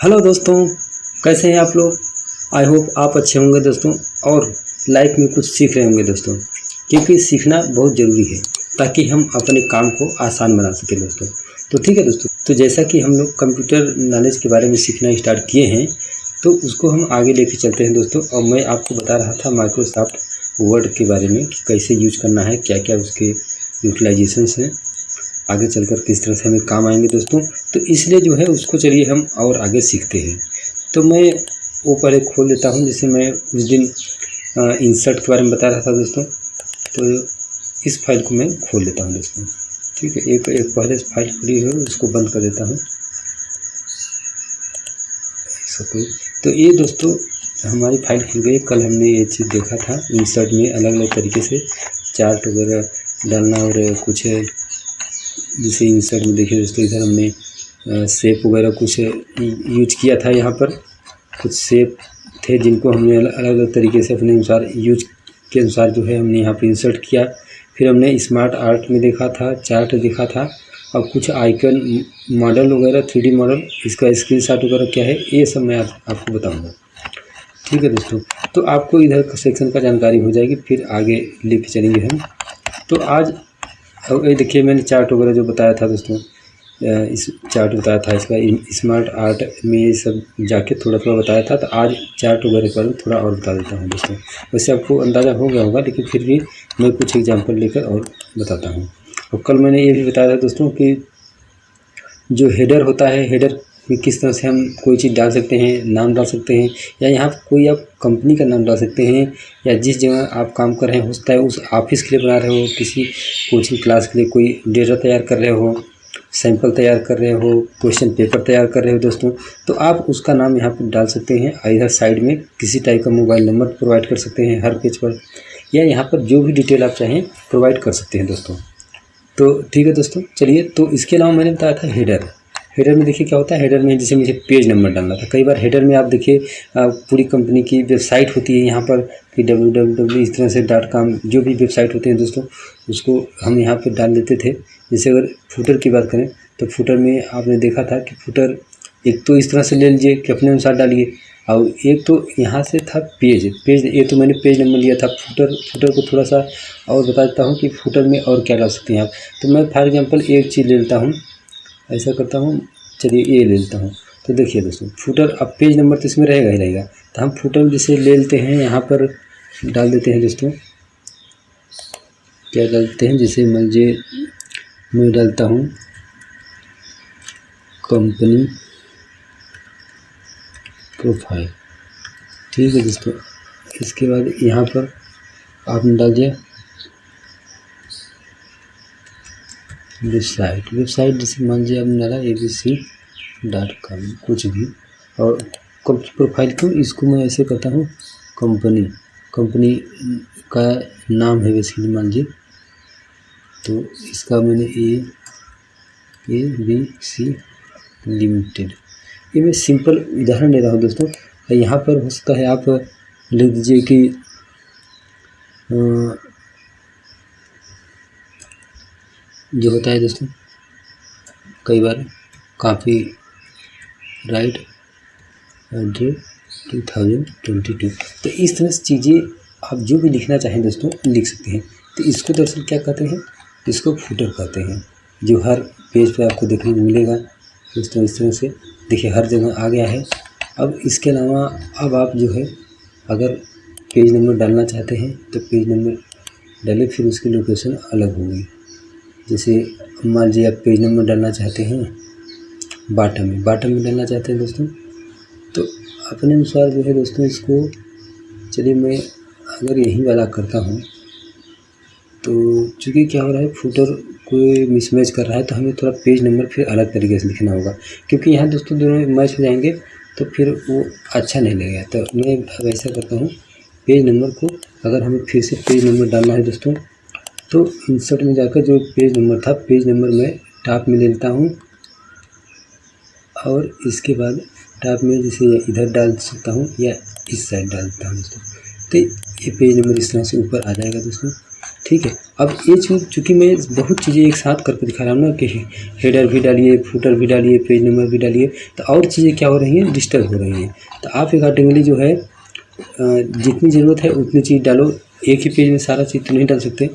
Hello दोस्तों, कैसे हैं आप लोग। आई होप आप अच्छे होंगे दोस्तों और लाइफ में कुछ सीख रहे होंगे दोस्तों, क्योंकि सीखना बहुत ज़रूरी है ताकि हम अपने काम को आसान बना सकें दोस्तों। तो ठीक है दोस्तों, तो जैसा कि हम लोग कंप्यूटर नॉलेज के बारे में सीखना स्टार्ट किए हैं तो उसको हम आगे लेके चलते हैं दोस्तों। और मैं आपको बता रहा था माइक्रोसॉफ्ट वर्ड के बारे में कि कैसे यूज करना है, क्या क्या उसके यूटिलाइजेशंस हैं, आगे चलकर किस तरह से हमें काम आएंगे दोस्तों। तो इसलिए जो है उसको चलिए हम और आगे सीखते हैं। तो मैं वो पहले खोल देता हूँ, जैसे मैं उस दिन इंसर्ट के बारे में बता रहा था दोस्तों। तो इस फाइल को मैं खोल लेता हूँ दोस्तों। ठीक है, एक पहले फाइल खुली है उसको बंद कर देता हूँ। तो ये दोस्तों हमारी फाइल खुल गई। कल हमने ये चीज़ देखा था, इंसर्ट में अलग अलग तरीके से चार्ट वगैरह डालना और कुछ जैसे इंसर्ट में देखिए दोस्तों, इधर हमने शेप वगैरह कुछ यूज किया था। यहाँ पर कुछ शेप थे जिनको हमने अलग अलग तरीके से अपने अनुसार यूज के अनुसार जो है हमने यहाँ पे इंसर्ट किया। फिर हमने स्मार्ट आर्ट में देखा था, चार्ट देखा था और कुछ आइकन मॉडल वगैरह 3D मॉडल, इसका स्क्रीनशॉट वगैरह क्या है ये सब मैं आपको बताऊँगा। ठीक है दोस्तों, तो आपको इधर का सेक्शन का जानकारी हो जाएगी, फिर आगे लेके चलेंगे हम। तो आज और ये देखिए मैंने चार्ट वगैरह जो बताया था दोस्तों, इस चार्ट बताया था इसका स्मार्ट आर्ट में ये सब जाके थोड़ा थोड़ा बताया था। तो आज चार्ट वगैरह के बारे में थोड़ा और बता देता हूँ दोस्तों। वैसे आपको अंदाज़ा हो गया होगा, लेकिन फिर भी मैं कुछ एग्जांपल लेकर और बताता हूँ। और कल मैंने ये भी बताया था दोस्तों कि जो हेडर होता है, हेडर में किस तरह से हम कोई चीज़ डाल सकते हैं, नाम डाल सकते हैं, या यहाँ कोई आप कंपनी का नाम डाल सकते हैं, या जिस जगह आप काम कर रहे हैं हो सकता है उस ऑफिस के लिए बना रहे हो, किसी कोचिंग क्लास के लिए कोई डेटा तैयार कर रहे हो, सैंपल तैयार कर रहे हो, क्वेश्चन पेपर तैयार कर रहे हो दोस्तों, तो आप उसका नाम यहाँ पर डाल सकते हैं। इधर साइड में किसी टाइप का मोबाइल नंबर प्रोवाइड कर सकते हैं हर पेज पर, या यहाँ पर जो भी डिटेल आप चाहें प्रोवाइड कर सकते हैं दोस्तों। तो ठीक है दोस्तों, चलिए। तो इसके अलावा मैंने बताया था हेडर। हेडर में देखिए क्या होता है, हेडर में जैसे मुझे पेज नंबर डालना था। कई बार हेडर में आप देखिए पूरी कंपनी की वेबसाइट होती है यहाँ पर कि www इस तरह से .com, जो भी वेबसाइट होते हैं दोस्तों उसको हम यहाँ पर डाल देते थे। जैसे अगर फुटर की बात करें तो फुटर में आपने देखा था कि फुटर एक तो इस तरह से ले लीजिए कि अपने अनुसार डालिए, और एक तो यहाँ से था पेज। ये तो मैंने पेज नंबर लिया था। फुटर को थोड़ा सा और बता देता हूँ कि फुटर में और क्या डाल सकते हैं आप। तो मैं फॉर एग्जांपल एक चीज़ ले लेता हूँ, ऐसा करता हूँ, चलिए ये ले लेता हूँ। तो देखिए दोस्तों फुटर, अब पेज नंबर तो इसमें रहेगा ही रहेगा, तो हम फुटर जैसे ले लेते हैं, यहाँ पर डाल देते हैं दोस्तों। क्या डालते हैं, जैसे मैं डालता हूँ कंपनी प्रोफाइल। ठीक है दोस्तों, इसके बाद यहाँ पर आपने डाल दिया वेबसाइट जैसे मान लीजिए आपने डाला abc.com कुछ भी। और प्रोफाइल को इसको मैं ऐसे करता हूँ कंपनी का नाम है बेसिकली मान लीजिए, तो इसका मैंने ABC लिमिटेड, ये मैं सिंपल उदाहरण ले रहा हूँ दोस्तों। यहाँ पर हो सकता है आप लिख दीजिए कि जो होता है दोस्तों कई बार काफ़ी राइट एड्रेस 2022, तो इस तरह से चीज़ें आप जो भी लिखना चाहें दोस्तों लिख सकते हैं। तो इसको दरअसल क्या कहते हैं, इसको फुटर कहते हैं, जो हर पेज पे आपको देखने को मिलेगा दोस्तों। इस तरह से देखिए हर जगह आ गया है। अब इसके अलावा अब आप जो है अगर पेज नंबर डालना चाहते हैं तो पेज नंबर डालें, फिर उसकी लोकेशन अलग होगी। जैसे मान लीजिए आप पेज नंबर डालना चाहते हैं बॉटम में डालना चाहते हैं दोस्तों, तो अपने अनुसार जो है दोस्तों इसको, चलिए मैं अगर यही वाला करता हूँ, तो चूँकि क्या हो रहा है फुटर कोई मिसमैच कर रहा है, तो हमें थोड़ा पेज नंबर फिर अलग तरीके से लिखना होगा, क्योंकि यहाँ दोस्तों दोनों मैच हो जाएंगे तो फिर वो अच्छा नहीं लगेगा। तो मैं अब ऐसा करता हूँ, पेज नंबर को अगर हमें फिर से पेज नंबर डालना है दोस्तों, तो इंसर्ट में जाकर जो पेज नंबर था, पेज नंबर मैं टॉप में ले लेता हूँ, और इसके बाद टॉप में जैसे इधर डाल सकता हूँ या इस साइड डाल देता हूँ दोस्तों। तो ये पेज नंबर इस तरह से ऊपर आ जाएगा दोस्तों। ठीक है। अब ये चूँकि मैं बहुत चीज़ें एक साथ करके दिखा रहा हूँ ना कि हेडर भी डालिए, फुटर भी डालिए, पेज नंबर भी डालिए, तो और चीज़ें क्या हो रही हैं, डिस्टर्ब हो रही हैं। तो आप अकॉर्डिंगली जो है जितनी ज़रूरत है उतनी चीज़ डालो। एक ही पेज में सारा चीज़ तो नहीं डाल सकते।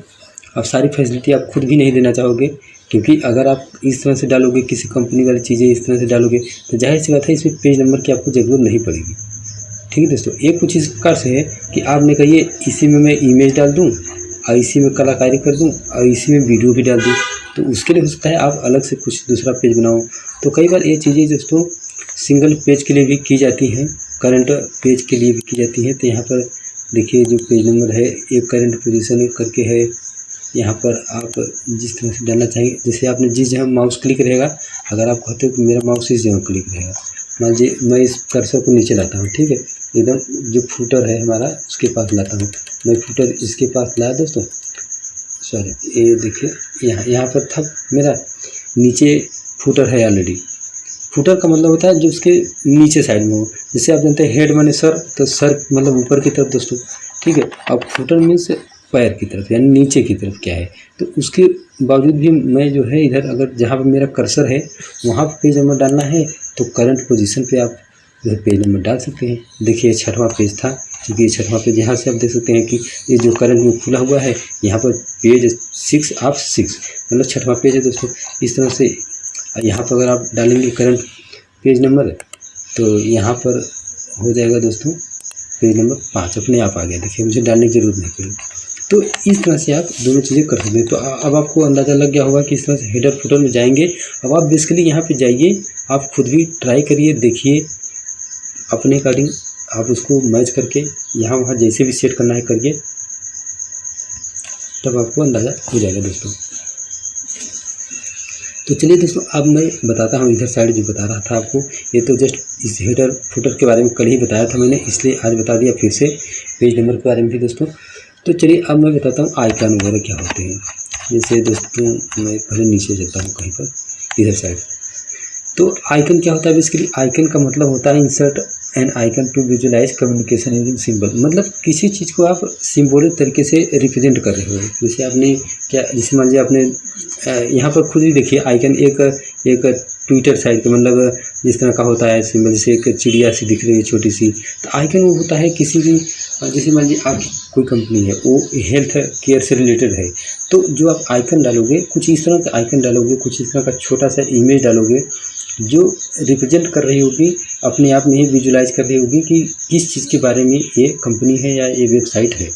अब सारी फैसिलिटी आप खुद भी नहीं देना चाहोगे, क्योंकि अगर आप इस तरह से डालोगे, किसी कंपनी वाली चीज़ें इस तरह से डालोगे, तो जाहिर सी बात है इसमें पेज नंबर की आपको ज़रूरत नहीं पड़ेगी। ठीक है दोस्तों, ये कुछ इस प्रकार से है कि आपने कहिए इसी में मैं इमेज डाल दूँ और इसी में कलाकारी कर दूँ और इसी में वीडियो भी डाल दूँ, तो उसके लिए हो सकता है आप अलग से कुछ दूसरा पेज बनाओ। तो कई बार ये चीज़ें दोस्तों सिंगल पेज के लिए भी की जाती हैं, करंट पेज के लिए भी की जाती हैं। तो यहाँ पर देखिए जो पेज नंबर है, एक करंट पोजीशन करके है। यहाँ पर आप जिस तरह से डालना चाहिए, जैसे आपने जिस जगह माउस क्लिक रहेगा, अगर आप कहते हो कि मेरा माउस इस जगह क्लिक रहेगा, मान लीजिए मैं इस कर्सर को नीचे लाता हूँ, ठीक है, एकदम जो फुटर है हमारा उसके पास लाता हूँ। मैं फुटर इसके पास लाया दोस्तों, सॉरी, ये देखिए यहाँ पर था मेरा, नीचे फुटर है ऑलरेडी। फुटर का मतलब होता है जो उसके नीचे साइड में हो। जैसे आप जानते हैं हेड माने सर, तो सर मतलब ऊपर की तरफ दोस्तों, ठीक है। अब फुटर मीन्स पैर की तरफ, यानी नीचे की तरफ क्या है। तो उसके बावजूद भी मैं जो है इधर, अगर जहाँ पर मेरा कर्सर है वहाँ पर पेज नंबर डालना है, तो करंट पोजीशन पे आप जो है पेज नंबर डाल सकते हैं। देखिए 6वां पेज था, क्योंकि 6वां पेज यहाँ से आप देख सकते हैं कि ये जो करंट में खुला हुआ है, यहाँ पर पेज 6 ऑफ 6 मतलब 6वां पेज है दोस्तों। इस तरह से यहाँ पर अगर आप डालेंगे करंट पेज नंबर, तो यहाँ पर हो जाएगा दोस्तों पेज नंबर 5 अपने आप आ गया। देखिए मुझे डालने की ज़रूरत नहीं पड़ी। तो इस तरह से आप दोनों चीज़ें कर सकते हैं। तो अब आपको अंदाज़ा लग गया होगा कि इस तरह से हेडर फुटर में जाएंगे। अब आप बेसिकली यहाँ पे जाइए, आप खुद भी ट्राई करिए, देखिए अपने अकॉर्डिंग आप उसको मैच करके यहाँ वहाँ जैसे भी सेट करना है करिए, तब आपको अंदाज़ा हो जाएगा दोस्तों। तो चलिए दोस्तों, अब मैं बताता हूँ इधर साइड जो बता रहा था आपको। ये तो जस्ट इस हेडर फुटर के बारे में कल ही बताया था मैंने, इसलिए आज बता दिया फिर से पेज नंबर के बारे में भी दोस्तों। तो चलिए अब मैं बताता हूँ आइकन वगैरह क्या होते हैं। जैसे दोस्तों मैं पहले नीचे जाता हूँ कहीं पर, इधर साइड। तो आइकन क्या होता है बेसिकली? आइकन का मतलब होता है insert an icon to visualise communication using symbol. मतलब किसी चीज़ को आप सिंबॉलिक तरीके से रिप्रेजेंट कर रहे हो। जैसे आपने क्या, जैसे मान लीजिए आपने यहाँ पर खुद ही देखिए आइकन एक ट्विटर साइड का मतलब जिस तरह का होता है सिंबल, जैसे एक चिड़िया सी दिख रही है छोटी सी, तो आइकन वो होता है किसी भी, जैसे मान लीजिए आप कोई कंपनी है वो हेल्थ केयर से रिलेटेड है, तो जो आप आइकन डालोगे कुछ इस तरह का आइकन डालोगे, कुछ इस तरह का छोटा सा इमेज डालोगे जो रिप्रेजेंट कर रही होगी, अपने आप में ही विजुलाइज कर रही होगी कि किस चीज़ के बारे में ये कंपनी है या ये वेबसाइट है।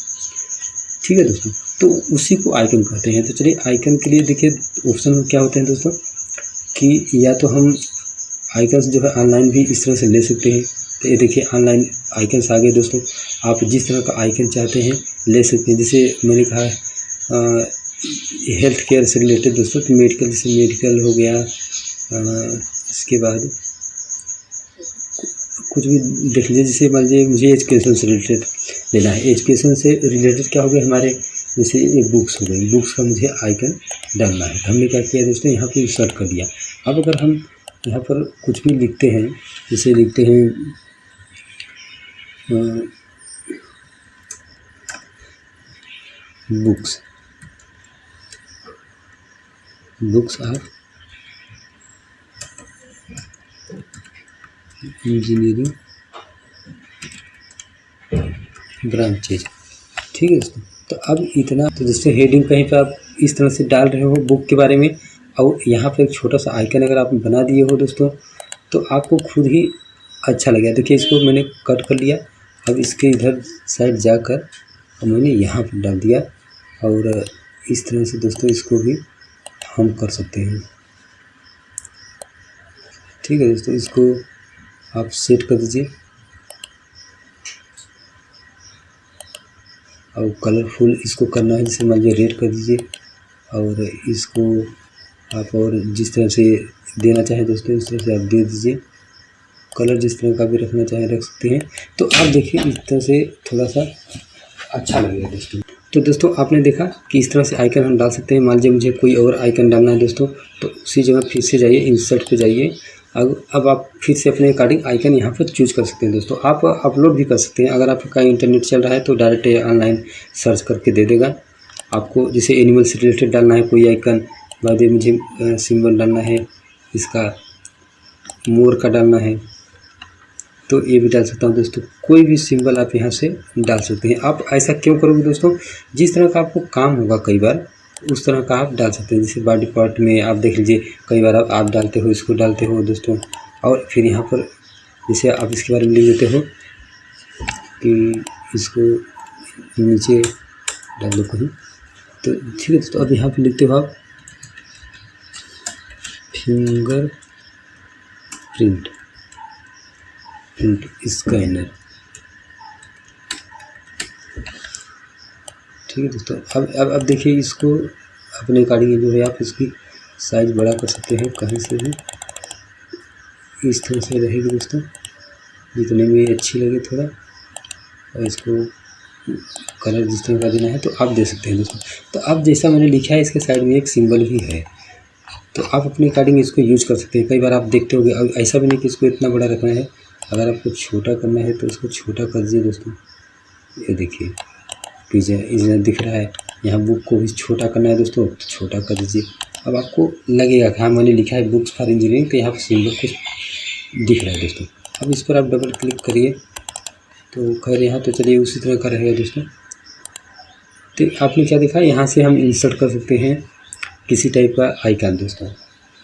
ठीक है दोस्तों, तो उसी को आइकन कहते हैं। तो चलिए आइकन के लिए देखिए ऑप्शन क्या होते हैं दोस्तों, कि या तो हम आइकन्स जो है ऑनलाइन भी इस तरह से ले सकते हैं। तो ये देखिए ऑनलाइन आइकन्स आ गए दोस्तों, आप जिस तरह का आइकन चाहते हैं ले सकते हैं। जैसे मैंने कहा हेल्थ केयर से रिलेटेड दोस्तों, तो मेडिकल, जैसे मेडिकल हो गया, इसके बाद कुछ भी देख लीजिए। जैसे मान लीजिए मुझे एजुकेशन से रिलेटेड लेना है, एजुकेशन से रिलेटेड क्या हो गया हमारे, जैसे ये बुक्स हो गई, बुक्स का मुझे आइकन डालना है। हमने क्या किया दोस्तों, यहाँ पे इंसर्ट कर दिया। अब अगर हम यहाँ पर कुछ भी लिखते हैं, जैसे लिखते हैं बुक्स ऑफ इंजीनियरिंग ब्रांचेज, ठीक है दोस्तों। तो अब इतना, तो जैसे हेडिंग कहीं पर आप इस तरह से डाल रहे हो बुक के बारे में, और यहाँ पर एक छोटा सा आइकन अगर आप बना दिए हो दोस्तों, तो आपको खुद ही अच्छा लगेगा। देखिए इसको मैंने कट कर लिया, अब इसके इधर साइड जाकर और मैंने यहाँ पर डाल दिया, और इस तरह से दोस्तों इसको भी हम कर सकते हैं। ठीक है दोस्तों, इसको आप सेट कर दीजिए और कलरफुल इसको करना है, जैसे मान लीजिए रेड कर दीजिए, और इसको आप और जिस तरह से देना चाहें दोस्तों इस तरह से आप दे दीजिए। कलर जिस तरह का भी रखना चाहें रख सकते हैं। तो आप देखिए इस तरह से थोड़ा सा अच्छा लगेगा दोस्तों। तो दोस्तों आपने देखा कि इस तरह से आइकन हम डाल सकते हैं। मान लीजिए मुझे कोई और आइकन डालना है दोस्तों, तो उसी जगह फिर से जाइए, इंसर्ट पे जाइए। अब आप फिर से अपने अकॉर्डिंग आइकन यहाँ पर चूज कर सकते हैं दोस्तों। आप अपलोड भी कर सकते हैं, अगर आपका इंटरनेट चल रहा है तो डायरेक्ट ऑनलाइन सर्च करके दे देगा। आपको जैसे एनिमल से रिलेटेड डालना है कोई आइकन, बाद में मुझे सिंबल डालना है इसका, मोर का डालना है तो ये भी डाल सकता हूँ दोस्तों। कोई भी सिंबल आप यहाँ से डाल सकते हैं। आप ऐसा क्यों करोगे दोस्तों, जिस तरह का आपको काम होगा कई बार उस तरह का आप डाल सकते हैं। जैसे बॉडी पार्ट में आप देख लीजिए कई बार आप डालते हो, इसको डालते हो दोस्तों, और फिर यहाँ पर जैसे आप इसके बारे में लिख देते हो कि इसको नीचे डाल दो कहीं, तो ठीक है दोस्तों। अब यहाँ पर लिखते हो आप फिंगर प्रिंट स्कैनर, ठीक है दोस्तों। अब देखिए इसको अपने अकॉर्डिंग जो है आप इसकी साइज़ बड़ा कर सकते हैं कहीं से भी, इस तरह से रहेगी दोस्तों, जितने में अच्छी लगे थोड़ा, और इसको कलर जिस तरह का देना है तो आप दे सकते हैं दोस्तों। तो अब जैसा मैंने लिखा है इसके साइड में एक सिंबल भी है, तो आप अपने अकॉर्डिंग इसको यूज कर सकते हैं। कई बार आप देखते होंगे, अब ऐसा भी नहीं कि इसको इतना बड़ा रखना है, अगर आपको छोटा करना है तो इसको छोटा कर दीजिए दोस्तों। ये देखिए पिज्जा इधर दिख रहा है, यहाँ बुक को भी छोटा करना है दोस्तों तो छोटा कर दीजिए। अब आपको लगेगा कि हाँ मैंने लिखा है बुक्स फॉर इंजीनियरिंग, तो यहाँ पर सिंबल कुछ दिख रहा है दोस्तों। अब इस पर आप डबल क्लिक करिए तो खैर यहाँ तो चलिए उसी तरह का रहेगा दोस्तों। तो आपने क्या देखा, यहाँ से हम इंसर्ट कर सकते हैं किसी टाइप का आइकन दोस्तों,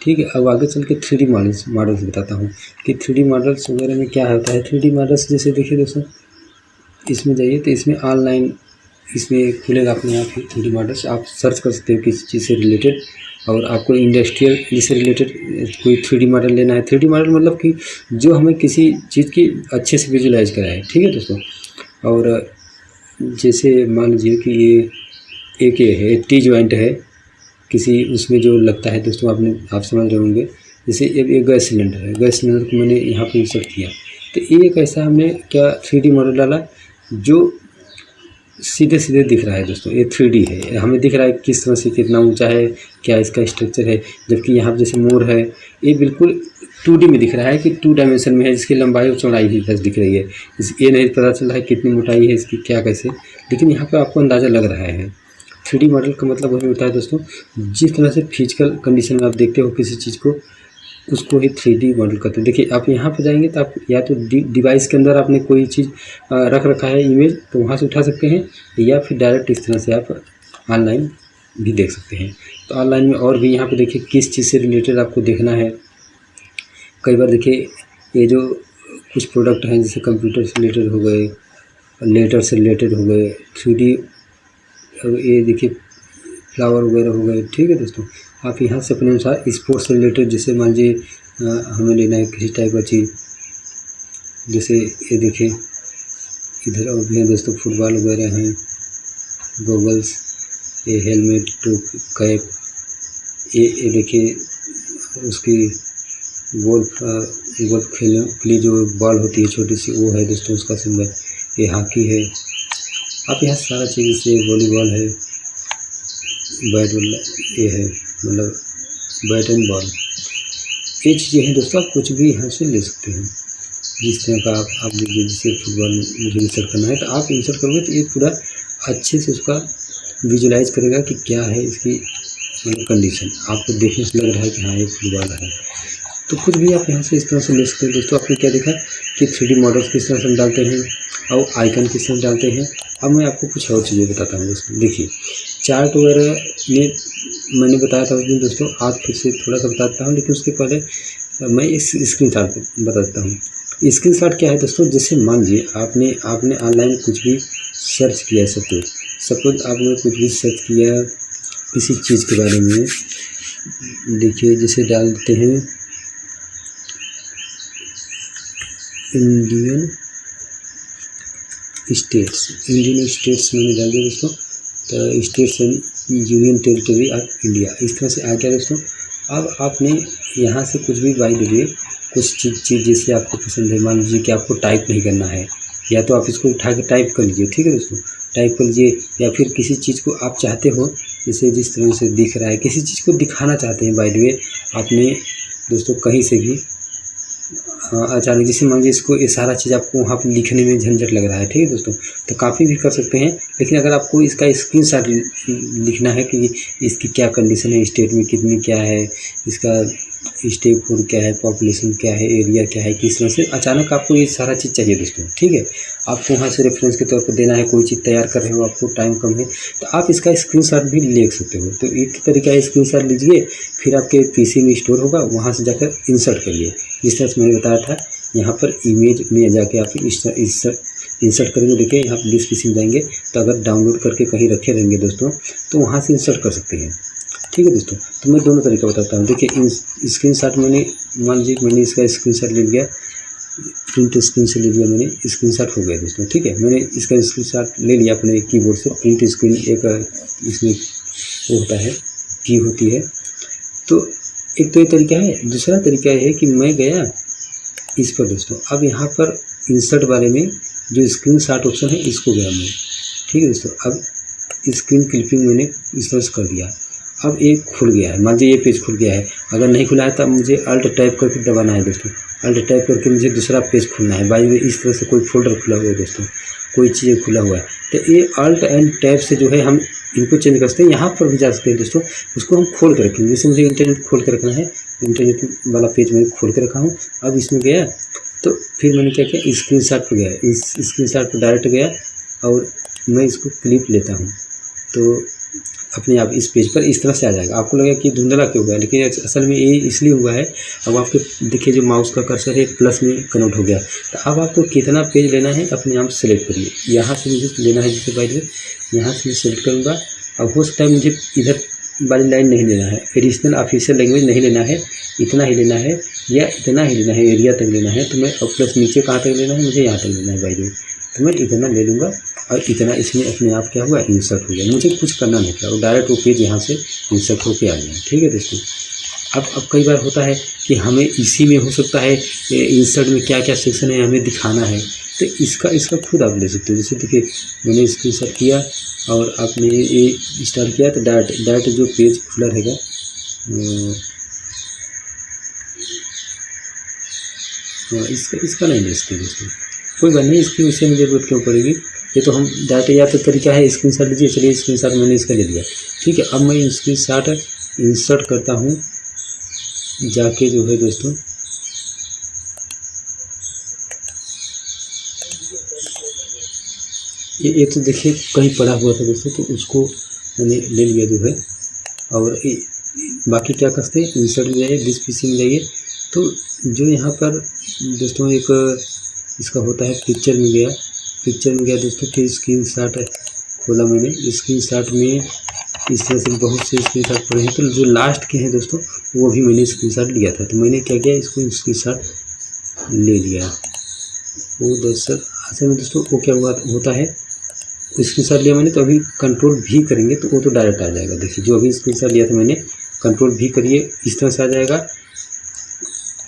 ठीक है। अब आगे चल के 3D मॉडल्स बताता हूँ कि 3D मॉडल्स वगैरह में क्या होता है। 3D मॉडल्स जैसे देखिए दोस्तों, इसमें जाइए तो इसमें ऑनलाइन इसमें खुलेगा अपने आप ही 3D मॉडल्स। आप सर्च कर सकते हो किसी चीज़ से रिलेटेड, और आपको इंडस्ट्रियल से रिलेटेड कोई 3D मॉडल लेना है। 3D मॉडल मतलब कि जो हमें किसी चीज़ की अच्छे से विजुलाइज कराए, ठीक है दोस्तों। और जैसे मान लीजिए कि ये एक ये है टी जॉइंट है किसी उसमें जो लगता है दोस्तों, आप समझ रहे होंगे। जैसे ये गैस सिलेंडर है, गैस सिलेंडर को मैंने यहाँ पे इंसर्ट किया, तो ये एक ऐसा हमने क्या 3D मॉडल डाला जो सीधे सीधे दिख रहा है दोस्तों। ये 3D है, हमें दिख रहा है किस तरह से कितना ऊंचा है, क्या इसका स्ट्रक्चर है। जबकि यहाँ जैसे मोर है, ये बिल्कुल 2D में दिख रहा है कि 2 डायमेंशन में है, जिसकी लंबाई और चौड़ाई ही बस दिख रही है। ये नहीं पता चल रहा है कितनी मोटाई है इसकी, क्या कैसे, लेकिन यहाँ पर आपको अंदाज़ा लग रहा है। 3D मॉडल का मतलब वही होता है दोस्तों, जिस तरह से फिजिकल कंडीशन में आप देखते हो किसी चीज़ को, उसको ही 3D मॉडल कहते हैं। देखिए आप यहाँ पर जाएंगे तो आप या तो डिवाइस के अंदर आपने कोई चीज़ रख रखा है इमेज, तो वहाँ से उठा सकते हैं, या फिर डायरेक्ट इस तरह से आप ऑनलाइन भी देख सकते हैं। तो ऑनलाइन में और भी यहाँ पे देखिए किस चीज़ से रिलेटेड आपको देखना है। कई बार देखिए ये जो कुछ प्रोडक्ट हैं जैसे कंप्यूटर से रिलेटेड हो गए, लेटर से रिलेटेड हो गए, 3D, ये देखिए फ्लावर वगैरह हो गए, ठीक है दोस्तों। आप यहाँ से अपने अनुसार स्पोर्ट्स से रिलेटेड, जैसे मान लीजिए हमें लेना है किसी टाइप का चीज़, जैसे ये देखिए इधर और भी हैं दोस्तों, फुटबॉल वगैरह हैं, गॉगल्स, ये हेलमेट, टोप, कैप, ये देखिए उसकी गोल्फ खेलने के लिए जो बॉल होती है छोटी सी, वो है दोस्तों उसका सिंबल। ये हॉकी है, आप यहाँ सारा चीज़ से, वॉलीबॉल है, बैट बॉल ये है, मतलब बैट एंड बॉल, ये चीज़ें हैं दोस्तों। आप कुछ भी यहाँ से ले सकते हैं जिस तरह का आप देखिए। जैसे फुटबॉल मुझे इंसर्ट करना है तो आप इंसर्ट करोगे तो ये पूरा अच्छे से उसका विजुलाइज करेगा कि क्या है इसकी मतलब कंडीशन, आपको देखने से लग रहा है कि हाँ ये फुटबॉल है। तो कुछ भी आप यहाँ से इस तरह से ले सकते हैं दोस्तों। आपने क्या देखा कि 3D मॉडल्स किस तरह से डालते हैं और आइकन किस तरह डालते हैं। अब मैं आपको कुछ और चीज़ें बताता हूँ दोस्तों। देखिए चार्ट वगैरह में मैंने बताया था उस दिन दोस्तों, आज फिर से थोड़ा सा बताता हूँ, लेकिन उसके पहले मैं इस स्क्रीनशॉट बता देता हूँ। स्क्रीनशॉट क्या है दोस्तों, जैसे मान लीजिए आपने ऑनलाइन कुछ भी सर्च किया, सपोज आपने कुछ भी सर्च किया किसी चीज़ के बारे में। देखिए जैसे डाल देते हैं इंडियन स्टेट्स मैंने डाल दिया दोस्तों, तो states and union territory of India, इस तरह से आ गया दोस्तों। अब आपने यहाँ से कुछ भी बाई लीजिए, कुछ चीज़ जैसे आपको पसंद है, मान लीजिए कि आपको टाइप नहीं करना है, या तो आप इसको उठा के टाइप कर लीजिए, ठीक है दोस्तों, टाइप कर लीजिए। या फिर किसी चीज़ को आप चाहते हो, जैसे जिस तरह से दिख रहा है, किसी चीज़ को दिखाना चाहते हैं, बाय द वे आपने दोस्तों कहीं से भी अचानक जैसे मान लीजिए इसको ये सारा चीज़ आपको वहाँ पर लिखने में झंझट लग रहा है, ठीक है दोस्तों, तो कॉपी भी कर सकते हैं। लेकिन अगर आपको इसका स्क्रीनशॉट लिखना है कि इसकी क्या कंडीशन है, स्टेट में कितनी क्या है, इसका स्टेक होल्ड क्या है, पॉपुलेशन क्या है, एरिया क्या है, किस तरह से अचानक आपको ये सारा चीज़ चाहिए दोस्तों, ठीक है। आपको वहाँ से रेफरेंस के तौर पर देना है, कोई चीज़ तैयार कर रहे हो, आपको टाइम कम है, तो आप इसका स्क्रीनशॉट भी ले सकते हो। तो एक तरीका है, स्क्रीनशॉट लीजिए, फिर आपके पीसी में स्टोर होगा, वहाँ से जाकर इंसर्ट करिए। जिस तरह से मैंने बताया था, यहाँ पर इमेज में जाके आप इंसर्ट करेंगे। देखिए यहाँ पर लिस्ट पीसी में जाएंगे, तो अगर डाउनलोड करके कहीं रखे रहेंगे दोस्तों, तो वहाँ से इंसर्ट कर सकते हैं, ठीक है दोस्तों। तो मैं दोनों तरीका बताता हूँ। देखिए स्क्रीनशॉट मैंने, मान लीजिए मैंने इसका स्क्रीनशॉट ले लिया, प्रिंट स्क्रीन से ले लिया मैंने, स्क्रीनशॉट हो गया दोस्तों, ठीक है। मैंने इसका स्क्रीनशॉट ले लिया अपने कीबोर्ड से। प्रिंट स्क्रीन एक इसमें वो होता है, की होती है। तो एक तो ये तरीका है। दूसरा तरीका है कि मैं गया इस पर दोस्तों, अब यहाँ पर इंसर्ट वाले में जो स्क्रीनशॉट ऑप्शन है इसको गया मैं, ठीक है दोस्तों। अब स्क्रीन क्लिपिंग मैंने इस तरह से कर दिया। अब एक खुल गया है, मान लीजिए ये पेज खुल गया है। अगर नहीं खुला है तब मुझे अल्ट टाइप करके दबाना है दोस्तों। अल्ट टाइप करके मुझे दूसरा पेज खोलना है। बाई में इस तरह से कोई फोल्डर खुला हुआ है दोस्तों, कोई चीज़ खुला हुआ है, तो ये अल्ट एंड टैब से जो है हम इनको चेंज कर सकते हैं। यहाँ पर भी जा सकते हैं दोस्तों, उसको हम खोल कर रखेंगे। जैसे मुझे इंटरनेट खोल कर रखना है, इंटरनेट वाला पेज मैं खोल कर रखा हूँ। अब इसमें गया तो फिर मैंने क्या किया, स्क्रीनशॉट पर गया, इस स्क्रीनशॉट पर डायरेक्ट गया और मैं इसको क्लिप लेता हूँ, तो अपने आप इस पेज पर इस तरह से आ जाएगा। आपको लगेगा कि धुंधला क्यों हुआ है, लेकिन असल में ये इसलिए हुआ है। अब आपके देखिए जो माउस का कर्सर है प्लस में कन्वर्ट हो गया। तो अब आपको कितना पेज लेना है अपने आप सेलेक्ट करिए। यहाँ से मुझे लेना है, जैसे बाइट में यहाँ से मैं सेलेक्ट करूँगा। अब हो सकता है मुझे इधर वाली लाइन नहीं लेना है, एडिशनल ऑफिशियल लैंग्वेज नहीं लेना है, इतना ही लेना है या इतना ही लेना है, एरिया तक लेना है। तो मैं अब प्लस नीचे कहाँ तक लेना है, मुझे यहाँ तक लेना है बाइट में, तो मैं इतना ले लूँगा और इतना इसमें अपने आप क्या हुआ, इंसर्ट हो गया। मुझे कुछ करना नहीं पड़ा, वो डायरेक्ट वो पेज यहाँ से इंसर्ट होके आ गया, ठीक है दोस्तों। अब कई बार होता है कि हमें इसी में हो सकता है इंसर्ट में क्या क्या सेक्शन है हमें दिखाना है, तो इसका खुद आप ले सकते हो। जैसे देखिए मैंने इसको इंसर्ट किया और आपने ये स्टार्ट किया, तो डायरेक्ट जो पेज खुला रहेगा, इसका नहीं ले सकते दोस्तों, कोई बात नहीं, इसकी विषय में ज़रूरत क्यों पड़ेगी। ये तो हम डाटा या तो तरीका है स्क्रीनशॉट लीजिए। चलिए स्क्रीनशॉट मैंने इसका ले लिया, ठीक है। अब मैं स्क्रीनशॉट इंसर्ट करता हूँ, जाके जो है दोस्तों ये तो देखिए कहीं पड़ा हुआ था दोस्तों, तो उसको मैंने ले लिया जो है। और बाकी क्या करते हैं, इंसर्ट में जाइए, दिस पीसी में जाइए, तो जो यहाँ पर दोस्तों एक इसका होता है, पिक्चर में गया दोस्तों, फिर स्क्रीनशॉट खोला मैंने। स्क्रीनशॉट में इस तरह से बहुत से स्क्रीनशॉट पड़े हैं, तो जो लास्ट के हैं दोस्तों वो भी मैंने स्क्रीनशॉट लिया था। तो मैंने क्या किया, इसको स्क्रीनशॉट ले लिया। वो दोस्तों असल में दोस्तों वो क्या होता है, स्क्रीनशॉट लिया मैंने, तो अभी कंट्रोल भी करेंगे तो वो तो डायरेक्ट आ जाएगा। देखिए जो अभी स्क्रीनशॉट लिया था मैंने, कंट्रोल भी करिए, इस तरह से आ जाएगा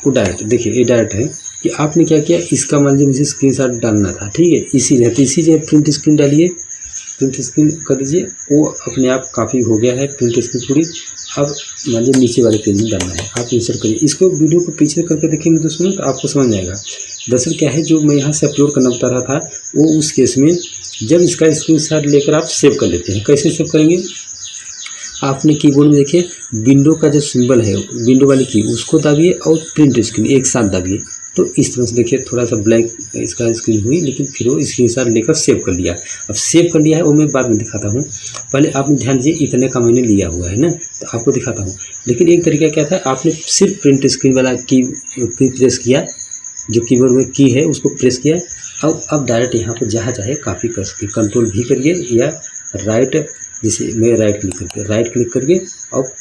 वो डायरेक्ट। देखिए ये डायरेक्ट है कि आपने क्या किया, इसका मान लीजिए मुझे स्क्रीनशॉट डालना था, ठीक है, इसी जगह प्रिंट स्क्रीन डालिए, प्रिंट स्क्रीन कर दीजिए, वो अपने आप काफ़ी हो गया है प्रिंट स्क्रीन पूरी। अब मान लीजिए नीचे वाले पेज में डालना है, आप इंसर्ट करिए। इसको वीडियो को पीछे करके देखेंगे दोस्तों तो आपको समझ आएगा। दरअसल क्या है, जो मैं यहाँ से अपलोड करना बता रहा था, वो उस केस में जब इसका स्क्रीनशॉट लेकर आप सेव कर लेते हैं। कैसे सेव करेंगे, आपने कीबोर्ड में देखिए विंडो का जो सिंबल है, विंडो वाली की, उसको दाबिए और प्रिंट स्क्रीन एक साथ दाबिए, तो इस तरह से देखिए थोड़ा सा ब्लैंक इसका स्क्रीन हुई, लेकिन फिर वो स्क्रीनशॉट लेकर सेव कर लिया। अब सेव कर लिया है वो मैं बाद में दिखाता हूँ, पहले आपने ध्यान दीजिए इतने का मैंने लिया हुआ है ना, तो आपको दिखाता हूँ। लेकिन एक तरीका क्या था, आपने सिर्फ प्रिंट स्क्रीन वाला की प्रेस किया, जो कीबोर्ड में की है उसको प्रेस किया। अब डायरेक्ट यहाँ पर जहाँ चाहे कॉपी कर सकते, कंट्रोल भी करिए या राइट, जैसे मैं राइट क्लिक करके और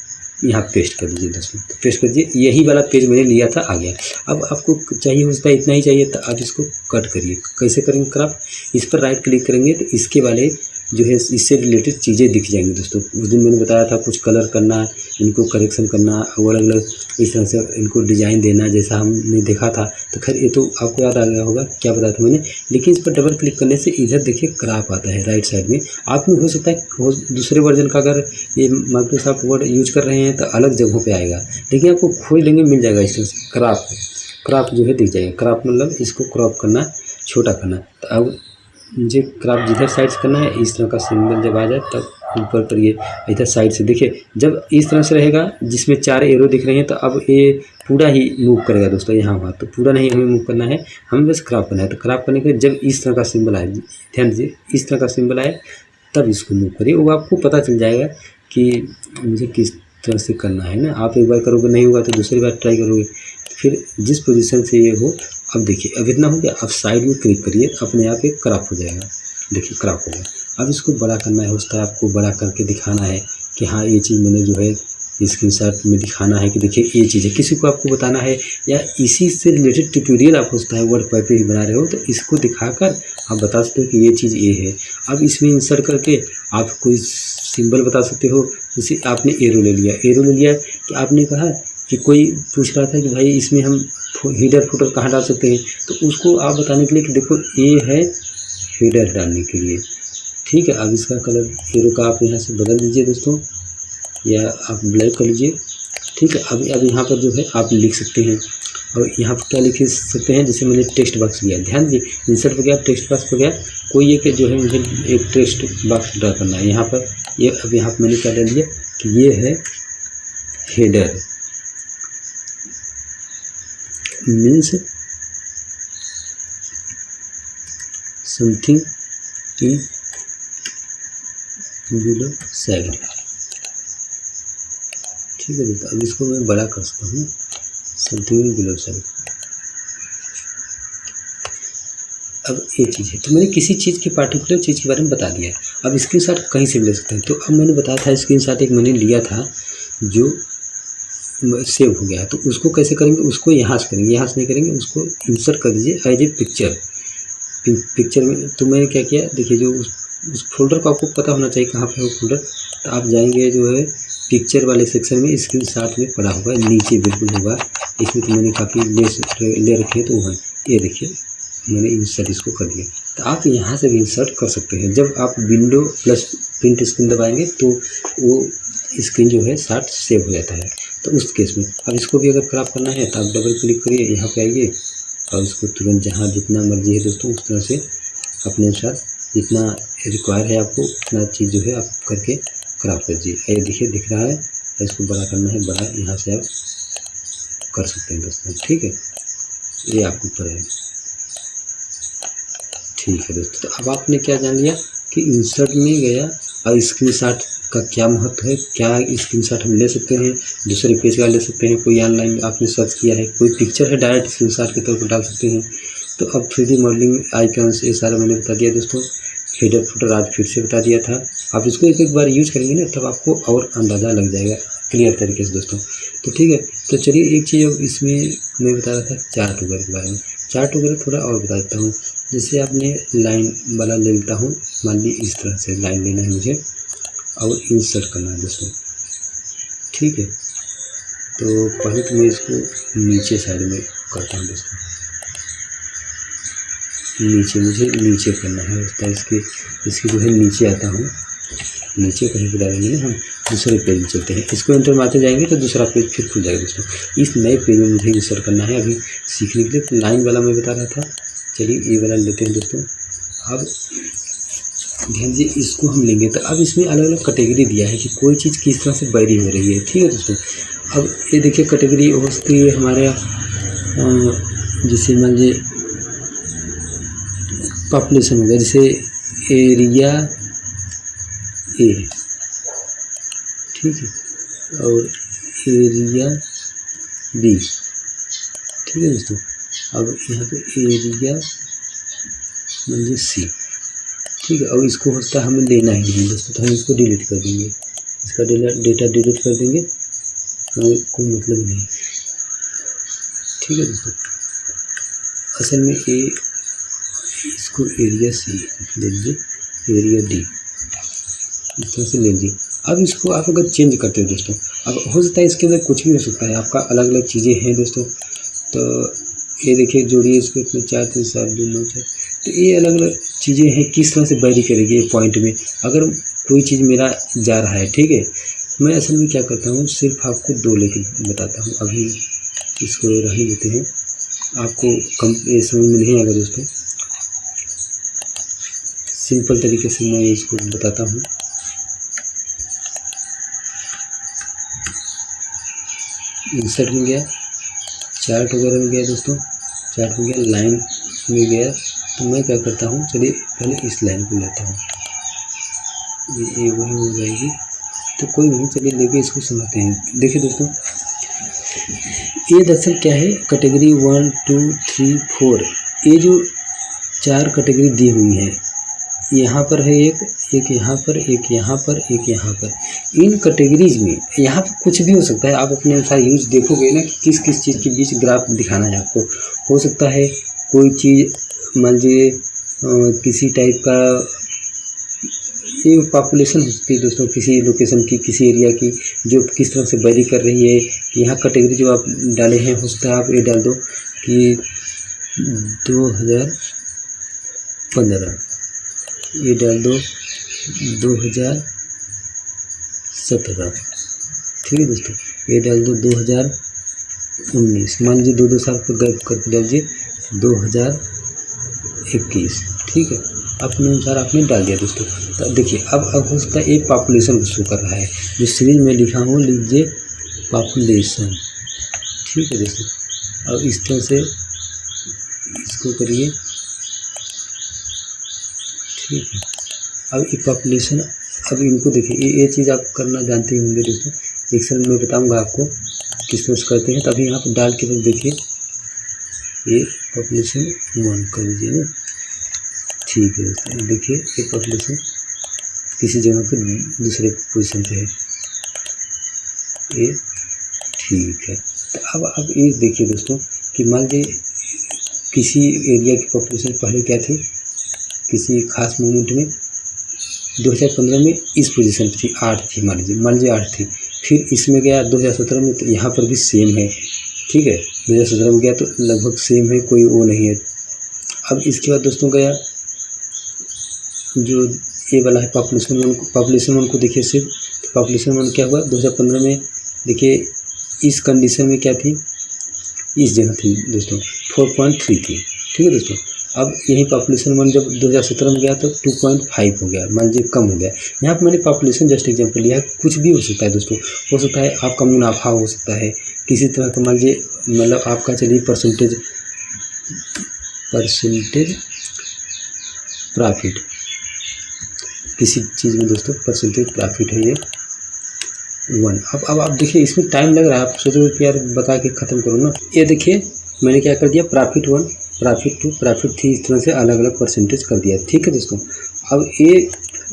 यहाँ पेस्ट कर दीजिए दोस्तों, तो पेस्ट कर दीजिए। यही वाला पेज मैंने लिया था आ गया। अब आपको चाहिए होता है इतना ही चाहिए, तो आप इसको कट करिए। कैसे करेंगे क्रॉप, इस पर राइट क्लिक करेंगे तो इसके वाले जो है इससे रिलेटेड चीज़ें दिख जाएंगी दोस्तों। उस दिन मैंने बताया था कुछ कलर करना, इनको करेक्शन करना और अलग अलग इस तरह से इनको डिज़ाइन देना, जैसा हमने देखा था। तो खैर ये तो आपको याद आ गया होगा क्या बताया था मैंने। लेकिन इस पर डबल क्लिक करने से इधर देखिए क्रॉप आता है राइट साइड में। आप में हो सकता है दूसरे वर्जन का अगर ये माइक्रोसॉफ्ट वर्ड यूज कर रहे हैं तो अलग जगहों पर आएगा, लेकिन आपको खोज लेंगे मिल जाएगा इस तरह से क्रॉप। क्रॉप जो है दिख जाएगा। क्रॉप मतलब इसको क्रॉप करना, छोटा करना। तो अब मुझे क्रॉप जिधर साइड से करना है, इस तरह का सिंबल जब आ जाए तब ऊपर करिए, इधर साइड से देखिए। जब इस तरह से रहेगा जिसमें 4 एरो दिख रहे हैं, तो अब ये पूरा ही मूव करेगा दोस्तों यहाँ वहाँ। तो पूरा नहीं हमें मूव करना है, हमें बस क्रॉप करना है। तो क्रॉप करने के लिए जब इस तरह का सिंबल आए, ध्यान दीजिए, इस तरह का सिंबल आए तब इसको मूव करिए। वो आपको पता चल जाएगा कि मुझे किस तरह से करना है ना। आप एक बार करोगे नहीं होगा तो दूसरी बार ट्राई करोगे, फिर जिस पोजीशन से ये हो। अब देखिए, अब इतना हो गया। अब साइड में क्लिक करिए, अपने आप ये क्रॉप हो जाएगा। देखिए क्रॉप हो गया। अब इसको बड़ा करना है, उस तरह आपको बड़ा करके दिखाना है कि हाँ ये चीज़ मैंने जो है स्क्रीनशॉट में दिखाना है कि देखिए ये चीज़ है। किसी को आपको बताना है या इसी से रिलेटेड ट्यूटोरियल आप होता है वर्ड पे ही बना रहे हो, तो इसको दिखाकर आप बता सकते हो कि ये चीज़ ये है। अब इसमें इंसर्ट करके आप कोई सिंबल बता सकते हो। जैसे आपने एरो ले लिया, एरो ले लिया कि आपने कहा कि कोई पूछ रहा था कि भाई इसमें हम हीडर फुटर कहाँ डाल सकते हैं, तो उसको आप बताने के लिए कि देखो ये है हीडर डालने के लिए, ठीक है। अब इसका कलर एरो का आप यहाँ से बदल दीजिए दोस्तों, या आप ब्लैक कर लीजिए, ठीक है। अब यहाँ पर जो है आप लिख सकते हैं, और यहाँ पर क्या लिख सकते हैं, जैसे मैंने टेक्स्ट बॉक्स लिया, ध्यान दीजिए, इंसर्ट पर गया, टेक्स्ट बॉक्स पर गया, कोई एक जो है मुझे एक टेक्स्ट बॉक्स ड्रा करना है यहाँ पर। ये अब यहाँ पर मैंने क्या डाल दिया कि ये है header, means something in below side, ठीक है दोस्तों। अब इसको मैं बड़ा कर सकता हूँ, समथिंग इन बिलो साइड। अब ये चीज़ है, तो मैंने किसी चीज़ की पार्टिकुलर चीज़ के बारे में बता दिया है। अब स्क्रीनशॉट कहीं से भी ले सकते हैं। तो अब मैंने बताया था स्क्रीनशॉट एक मैंने लिया था जो सेव हो गया है, तो उसको कैसे करेंगे, उसको यहाँ से करेंगे, यहाँ से नहीं करेंगे, उसको इंसर्ट कर दीजिए एज ए पिक्चर। पिक्चर में तो मैंने क्या किया, देखिए जो उस फोल्डर को आपको पता होना चाहिए कहाँ पर है वो फोल्डर। तो आप जाएंगे जो है पिक्चर वाले सेक्शन में, स्क्रीनशॉट में पड़ा होगा, नीचे बिल्कुल होगा। इसमें तो मैंने काफ़ी ले रखे हैं, तो वो है ये देखिए, मैंने इंसर्ट इसको कर दिया। तो आप यहाँ से भी इंसर्ट कर सकते हैं। जब आप विंडो प्लस प्रिंट स्क्रीन दबाएंगे तो वो स्क्रीन जो है शॉट सेव हो जाता है। तो उस केस में अब इसको भी अगर क्रॉप करना है तो आप डबल क्लिक करिए, यहाँ पे आइए और इसको तुरंत जहाँ जितना मर्जी है दोस्तों उस तरह से अपने अनुसार जितना रिक्वायर है आपको उतना चीज़ जो है आप करके क्रॉप कर दीजिए। ये देखिए दिख रहा है, इसको बड़ा करना है, बड़ा यहाँ से आप कर सकते हैं दोस्तों, ठीक है। ये आपके ऊपर है, ठीक है दोस्तों। तो अब आपने क्या जान लिया कि इंसर्ट में गया और स्क्रीनशॉट का क्या महत्व है, क्या स्क्रीनशॉट हम ले सकते हैं, दूसरे पेज का ले सकते हैं, कोई ऑनलाइन आपने सर्च किया है, कोई पिक्चर है डायरेक्ट स्क्रीनशॉट के तौर पर डाल सकते हैं। तो अब 3D मॉडलिंग आइकन्स ये सारा मैंने बता दिया दोस्तों। हेडर फुटर आज फिर से बता दिया था। आप इसको एक बार यूज करेंगे ना तब आपको और अंदाज़ा लग जाएगा क्लियर तरीके से दोस्तों। तो ठीक है, तो चलिए एक चीज़ अब इसमें मैं बता रहा था चार्ट वगैरह के बारे में। चार्ट वगैरह थोड़ा और बता देता हूँ। जैसे आपने लाइन वाला ले लेता हूँ, मान ली इस तरह से लाइन लेना है मुझे और इंसर्ट करना है दोस्तों, ठीक है। तो पहले तो मैं इसको नीचे साइड में करता हूँ दोस्तों, नीचे मुझे नीचे करना है दोस्तों। इसकी जो है नीचे आता हूँ, नीचे कहीं भी डालेंगे ना हम दूसरे पेज में चलते हैं। इसको एंटर मारते जाएंगे तो दूसरा पेज फिर खुल जाएगा दोस्तों। इस नए पेज में मुझे इंसर्ट करना है अभी सीखने के लिए। तो लाइन वाला मैं बता रहा था, चलिए ये वाला लेते हैं दोस्तों। अब ध्यान दीजिए, इसको हम लेंगे तो अब इसमें अलग अलग कैटेगरी दिया है कि कोई चीज़ किस तरह से बैरी हो रही है, ठीक है दोस्तों। अब ये देखिए कैटेगरी हो सकती है हमारे जैसे मान लीजिए पॉपुलेशन हो गया, जैसे एरिया ए, ठीक है, और एरिया बी, ठीक है दोस्तों। अब यहाँ पे एरिया मान लीजिए सी, ठीक है। और इसको होता है हमें लेना ही नहीं दोस्तों, तो हम इसको डिलीट कर देंगे, इसका डेटा डिलीट कर देंगे, हमें कोई मतलब नहीं, ठीक है दोस्तों। असल में इसको एरिया सी ले लीजिए, एरिया डी इस तरह से ले लीजिए। अब इसको आप अगर चेंज करते हो दोस्तों, अब हो सकता है इसके अंदर कुछ भी हो सकता है, आपका अलग अलग चीज़ें हैं दोस्तों। तो ये देखिए जोड़िए इसको, इसमें 4 3 7 2 9 4, तो ये अलग अलग चीज़ें हैं, किस तरह से वेरी करेगी ये पॉइंट में। अगर कोई चीज़ मेरा जा रहा है, ठीक है, मैं असल में क्या करता हूँ, सिर्फ आपको 2 लेके बताता हूँ। अभी इसको रह ही लेते हैं, आपको ये समझ में नहीं आएगा दोस्तों। सिंपल तरीके से मैं इसको बताता हूँ। इंसर्ट में गया, चार्ट वगैरह में गया दोस्तों, चार्ट में गया, लाइन में गया, तो मैं क्या करता हूँ, चलिए पहले इस लाइन को लेता हूँ, ये वही हो जाएगी, तो कोई नहीं, चलिए लेके इसको समझते हैं। देखिए दोस्तों, ये दरअसल क्या है, कैटेगरी 1 2 3 4, ये जो 4 कैटेगरी दी हुई है, यहाँ पर है एक यहाँ पर, एक यहाँ पर, एक यहाँ पर। इन कैटेगरीज में यहाँ पर कुछ भी हो सकता है, आप अपने अनुसार यूज देखोगे ना कि किस किस चीज़ के बीच ग्राफ दिखाना है आपको। हो सकता है कोई चीज़, मान लीजिए किसी टाइप का ये पॉपुलेशन हो सकती है दोस्तों, किसी लोकेशन की, किसी एरिया की, जो किस तरह से वेरी कर रही है। यहाँ कैटेगरी जो आप डाले हैं, हो सकता है आप ये डाल दो कि 2015, ये डाल दो 2017, ठीक है दोस्तों, ये डाल दो 2019, मान लीजिए 2 साल को गैप करके डाल दीजिए 2021, ठीक है, अपने अनुसार आपने डाल दिया दोस्तों। तो देखिए अब हो सकता है एक पॉपुलेशन को शो कर रहा है, जो सीरीज में लिखा हूँ, लीजिए पॉपुलेशन, ठीक है दोस्तों। अब इस तरह से इसको करिए, ठीक है। अब ये पॉपुलेशन, अब इनको देखिए, ये चीज़ आप करना जानते होंगे दोस्तों, एक्सेल में बताऊंगा आपको किस तरह से करते हैं। तभी यहाँ पर डाल के बस देखिए, ये पॉपुलेशन 1 कर दीजिए ना, ठीक है दोस्तों। देखिए ये पॉपुलेशन किसी जगह पे दूसरे पोजीशन पे है, ये ठीक है। तो अब ये देखिए दोस्तों कि मान लीजिए किसी एरिया की पॉपुलेशन पहले क्या थी, किसी खास मोमेंट में 2015 में इस पोजीशन पे थी, 8 थी, मान लीजिए 8 थी। फिर इसमें गया 2017 में, तो यहाँ पर भी सेम है, ठीक है, 2017 में गया तो लगभग सेम है, कोई वो नहीं है। अब इसके बाद दोस्तों गया जो ये वाला है पॉपुलेशन 1 को देखिए सिर्फ, पॉपुलेशन 1 क्या हुआ 2015 में, देखिए इस कंडीशन में क्या थी, इस जगह थी दोस्तों 4.3 थी, ठीक है दोस्तों। अब यही पॉपुलेशन 1 जब 2017 में गया तो 2.5 हो गया, मान लीजिए कम हो गया। यहाँ पर मैंने पॉपुलेशन जस्ट एग्जांपल लिया है, कुछ भी हो सकता है दोस्तों, हो सकता है आपका मुनाफा हो सकता है किसी तरह का, मान लीजिए मतलब आपका चलिए परसेंटेज प्रॉफिट, किसी चीज़ में दोस्तों परसेंटेज प्रॉफिट है ये 1। अब आप देखिए इसमें टाइम लग रहा है, आप सोचोगे कि यार बता के ख़त्म करो ना। ये देखिए मैंने क्या कर दिया, प्रॉफिट 1, प्रॉफिट 2, प्रॉफिट 3, इस तरह से अलग अलग परसेंटेज कर दिया, ठीक है दोस्तों। अब ये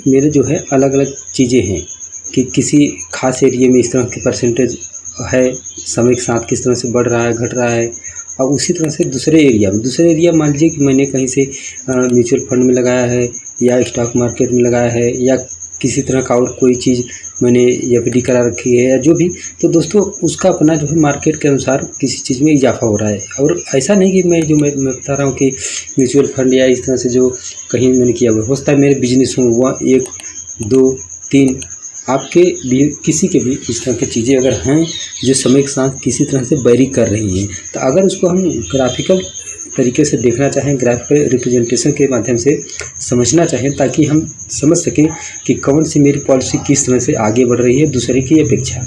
मेरे जो है अलग अलग चीज़ें हैं कि किसी खास एरिया में इस तरह के परसेंटेज है, समय के साथ किस तरह से बढ़ रहा है, घट रहा है। और उसी तरह से दूसरे एरिया मान लीजिए कि मैंने कहीं से म्यूचुअल फंड में लगाया है, या स्टॉक मार्केट में लगाया है, या किसी तरह का और कोई चीज़ मैंने एफडी करा रखी है, या जो भी, तो दोस्तों उसका अपना जो है मार्केट के अनुसार किसी चीज़ में इजाफा हो रहा है। और ऐसा नहीं कि मैं बता रहा हूँ कि म्यूचुअल फंड या इस तरह से जो कहीं मैंने किया हुआ, हो सकता है मेरे बिजनेस में हुआ 1 2 3, आपके भी किसी के भी इस तरह की चीज़ें अगर हैं जो समय के साथ किसी तरह से वेरी कर रही हैं, तो अगर उसको हम ग्राफिकल तरीके से देखना चाहें, ग्राफिकल रिप्रेजेंटेशन के माध्यम से समझना चाहें, ताकि हम समझ सकें कि कौन सी मेरी पॉलिसी किस तरह से आगे बढ़ रही है दूसरे की अपेक्षा,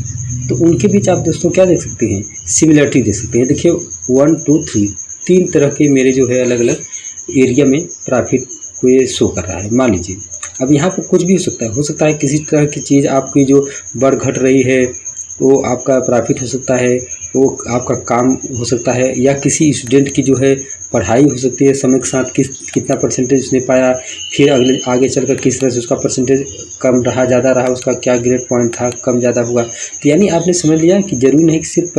तो उनके बीच आप दोस्तों क्या देख सकते हैं, सिमिलरिटी देख सकते हैं। देखिए 1 2 3, 3 तरह के मेरे जो है अलग अलग एरिया में प्रॉफिट को ये शो कर रहा है, मान लीजिए। अब यहाँ पर कुछ भी हो सकता है किसी तरह की चीज़ आपकी जो बढ़ घट रही है, वो आपका प्रॉफिट हो सकता है, वो आपका काम हो सकता है, या किसी स्टूडेंट की जो है पढ़ाई हो सकती है, समय के साथ कितना परसेंटेज उसने पाया, फिर आगे चलकर किस तरह से उसका परसेंटेज कम रहा, ज़्यादा रहा, उसका क्या ग्रेड पॉइंट था, कम ज़्यादा हुआ। तो यानी आपने समझ लिया कि ज़रूरी नहीं कि सिर्फ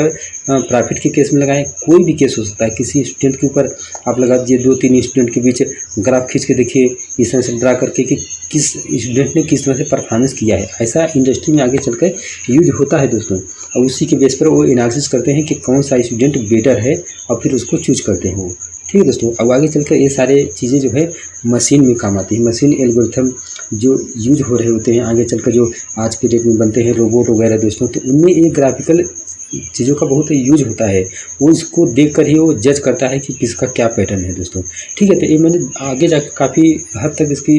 प्रॉफिट के केस में लगाएं, कोई भी केस हो सकता है। किसी स्टूडेंट के ऊपर आप लगा दीजिए, 2-3 स्टूडेंट के बीच ग्राफ खींच के देखिए, इस तरह से ड्रा करके कि किस स्टूडेंट ने किस तरह से परफॉर्मेंस किया है। ऐसा इंडस्ट्री में आगे चलकर यूज होता है दोस्तों, और उसी के बेस पर वो एनालिसिस करते हैं कि कौन सा स्टूडेंट बेटर है, और फिर उसको चूज करते हैं वो, ठीक है दोस्तों। अब आगे चलकर ये सारे चीज़ें जो है मशीन में काम आती है, मशीन एल्गोरिथम जो यूज हो रहे होते हैं आगे चलकर, जो आज के डेट में बनते हैं रोबोट वगैरह दोस्तों, तो उनमें ये ग्राफिकल चीज़ों का बहुत यूज होता है, वो इसको देख कर ही वो जज करता है कि किसका क्या पैटर्न है दोस्तों। ठीक है, तो ये मैंने आगे जाकर काफ़ी हद तक इसकी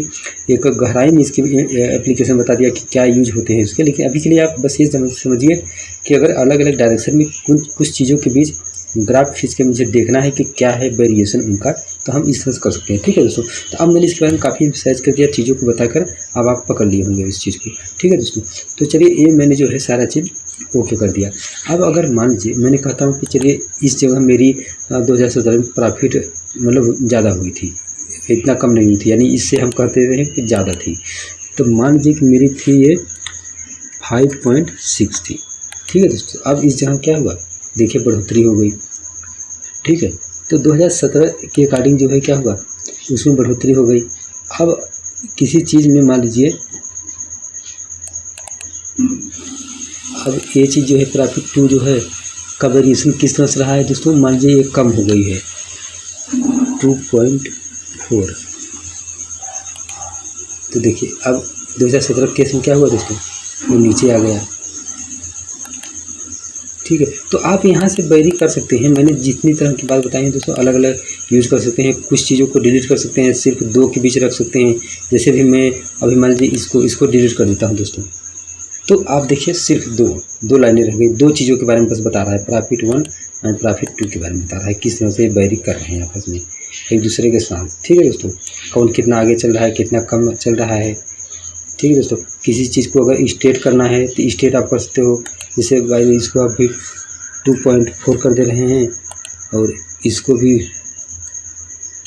एक गहराई में इसकी एप्लीकेशन बता दिया कि क्या यूज होते हैं इसके। लेकिन अभी के लिए आप बस ये समझिए कि अगर अलग अलग डायरेक्शन में कुछ चीज़ों के बीच ग्राफ खींच के मुझे देखना है कि क्या है वेरिएशन उनका, तो हम इस तरह से कर सकते हैं। ठीक है दोस्तों, तो अब मैंने इसके बारे में काफ़ी एक्सरसाइज कर दिया, चीज़ों को बताकर अब आप पकड़ लिए होंगे इस चीज़ को। ठीक है दोस्तों, तो चलिए ये मैंने जो है सारा चीज़ ओके कर दिया। अब अगर मान लीजिए मैंने कहता हूँ कि चलिए इस जगह मेरी 2017 में प्रॉफिट मतलब ज़्यादा हुई थी, इतना कम नहीं हुई थी, यानी इससे हम कहते रहे कि ज़्यादा थी। तो मान लीजिए कि मेरी थी ये 5.6 थी। ठीक है दोस्तों, अब इस जगह क्या हुआ, देखिए बढ़ोतरी हो गई। ठीक है, तो 2017 के अकॉर्डिंग जो है क्या हुआ, उसमें बढ़ोतरी हो गई। अब किसी चीज़ में मान लीजिए अब ये चीज़ जो है प्रॉफिट 2 जो है का वेरिएशन किस तरह से रहा है दोस्तों, मान लीजिए ये कम हो गई है 2.4। तो देखिए अब 2017 केस में क्या हुआ दोस्तों, वो नीचे आ गया। ठीक है, तो आप यहाँ से वेरी कर सकते हैं। मैंने जितनी तरह की बात बताई है दोस्तों, अलग अलग यूज़ कर सकते हैं। कुछ चीज़ों को डिलीट कर सकते हैं, सिर्फ 2 के बीच रख सकते हैं। जैसे भी मैं अभी मान लीजिए इसको डिलीट कर देता हूँ दोस्तों, तो आप देखिए सिर्फ दो लाइनें रह गई। 2 चीज़ों के बारे में बस बता रहा है, प्रॉफिट 1 एंड प्रॉफिट 2 के बारे में बता रहा है, किस तरह से वेरी कर रहे हैं आपस में एक दूसरे के साथ। ठीक है दोस्तों, कौन कितना आगे चल रहा है, कितना कम चल रहा है। ठीक है दोस्तों, किसी चीज़ को अगर स्टेट करना है तो स्टेट आप कर सकते हो। जैसे भाई इसको आप भी 2.4 कर दे रहे हैं और इसको भी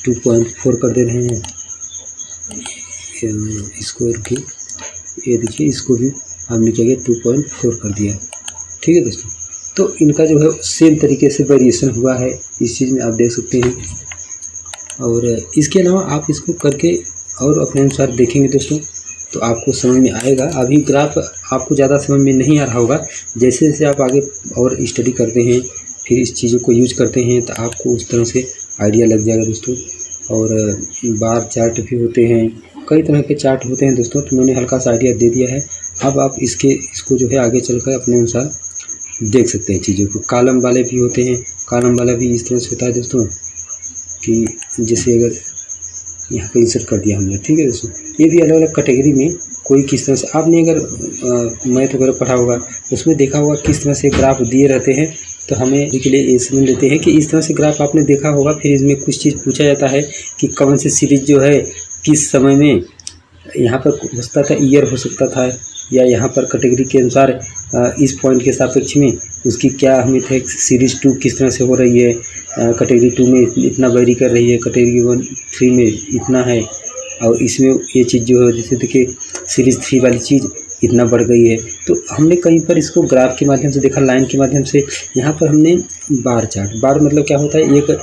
2.4 कर दे रहे हैं। इसको रुकिए, ये देखिए इसको भी हमने क्या किया 2.4 कर दिया। ठीक है दोस्तों, तो इनका जो है सेम तरीके से वेरिएशन हुआ है, इस चीज़ में आप देख सकते हैं। और इसके अलावा आप इसको करके और अपने अनुसार देखेंगे दोस्तों, तो आपको समझ में आएगा। अभी ग्राफ आपको ज़्यादा समझ में नहीं आ रहा होगा, जैसे जैसे आप आगे और स्टडी करते हैं, फिर इस चीज़ों को यूज करते हैं, तो आपको उस तरह से आइडिया लग जाएगा दोस्तों। और बार चार्ट भी होते हैं, कई तरह के चार्ट होते हैं दोस्तों, तो मैंने हल्का सा आइडिया दे दिया है। अब आप इसको जो है आगे चलकर अपने अनुसार देख सकते हैं चीज़ों को। कॉलम वाले भी होते हैं, कॉलम वाला भी इस तरह से होता है दोस्तों कि जैसे अगर यहाँ पे इंसर्ट कर दिया हमने। ठीक है दोस्तों, ये भी अलग अलग कैटेगरी में कोई किस तरह से, आपने अगर मैथ वगैरह पढ़ा होगा उसमें देखा होगा किस तरह से ग्राफ दिए रहते हैं, तो हमें के लिए ये समझ लेते हैं कि इस तरह से ग्राफ आपने देखा होगा। फिर इसमें कुछ चीज़ पूछा जाता है कि कौन सी सीरीज जो है किस समय में, यहाँ पर हो सकता था ईयर हो सकता था, या यहाँ पर कैटेगरी के अनुसार इस पॉइंट के सापेक्ष में उसकी क्या अहमियत है, सीरीज़ 2 किस तरह से हो रही है, कैटेगरी 2 में इतना वेरी कर रही है, कैटेगरी 3 में इतना है, और इसमें ये चीज़ जो है जैसे देखिए सीरीज़ 3 वाली चीज़ इतना बढ़ गई है। तो हमने कहीं पर इसको ग्राफ के माध्यम से देखा, लाइन के माध्यम से। यहाँ पर हमने बार चार्ट, बार मतलब क्या होता है, एक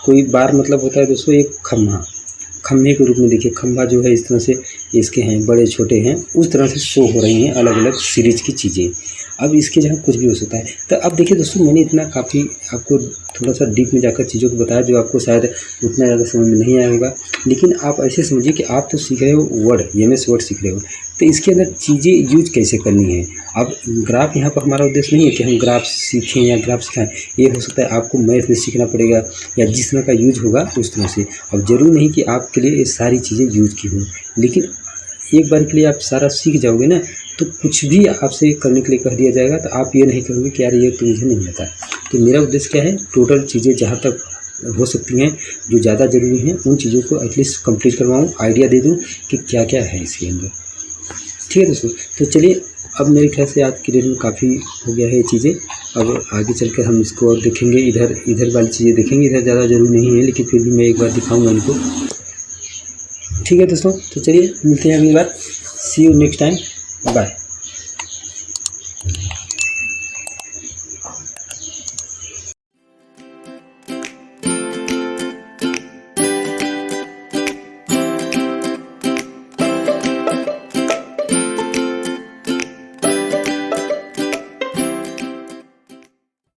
कोई बार मतलब होता है दोस्तों एक खम्भे के रूप में। देखिए खम्भा जो है इस तरह से इसके हैं, बड़े छोटे हैं, उस तरह से शो हो रही हैं अलग अलग सीरीज की चीज़ें। अब इसके जहाँ कुछ भी हो सकता है। तो अब देखिए दोस्तों, मैंने इतना काफ़ी आपको थोड़ा सा डीप में जाकर चीज़ों को बताया जो आपको शायद उतना ज़्यादा समझ में नहीं आया होगा, लेकिन आप ऐसे समझिए कि आप तो सीख रहे हो वर्ड, MS वर्ड सीख रहे हो, तो इसके अंदर चीज़ें यूज कैसे करनी है। अब ग्राफ यहाँ पर हमारा उद्देश्य नहीं है कि हम ग्राफ सीखें या ग्राफ सिखाएं, ये हो सकता है आपको मैथ में सीखना पड़ेगा या जिस तरह का यूज होगा उस तरह से। अब जरूर नहीं कि आपके लिए ये सारी चीज़ें यूज की हों, लेकिन एक बार के लिए आप सारा सीख जाओगे ना, तो कुछ भी आपसे करने के लिए कह दिया जाएगा तो आप ये नहीं कहोगे कि यार ये तो मुझे नहीं आता। तो मेरा उद्देश्य क्या है, टोटल चीज़ें जहाँ तक हो सकती हैं जो ज़्यादा ज़रूरी हैं उन चीज़ों को एटलीस्ट कंप्लीट करवाऊँ, आइडिया दे दूँ कि क्या क्या है इसके अंदर। ठीक है दोस्तों, तो चलिए अब मेरे ख्याल से आज की डेट में काफ़ी हो गया है ये चीज़ें। अब आगे चलकर हम इसको और देखेंगे, इधर वाली चीज़ें देखेंगे, इधर ज़्यादा ज़रूरी नहीं है, लेकिन फिर भी मैं एक बार दिखाऊँगा इनको। ठीक है दोस्तों, तो चलिए मिलते हैं अगली बार। सी यू नेक्स्ट टाइम, बाय।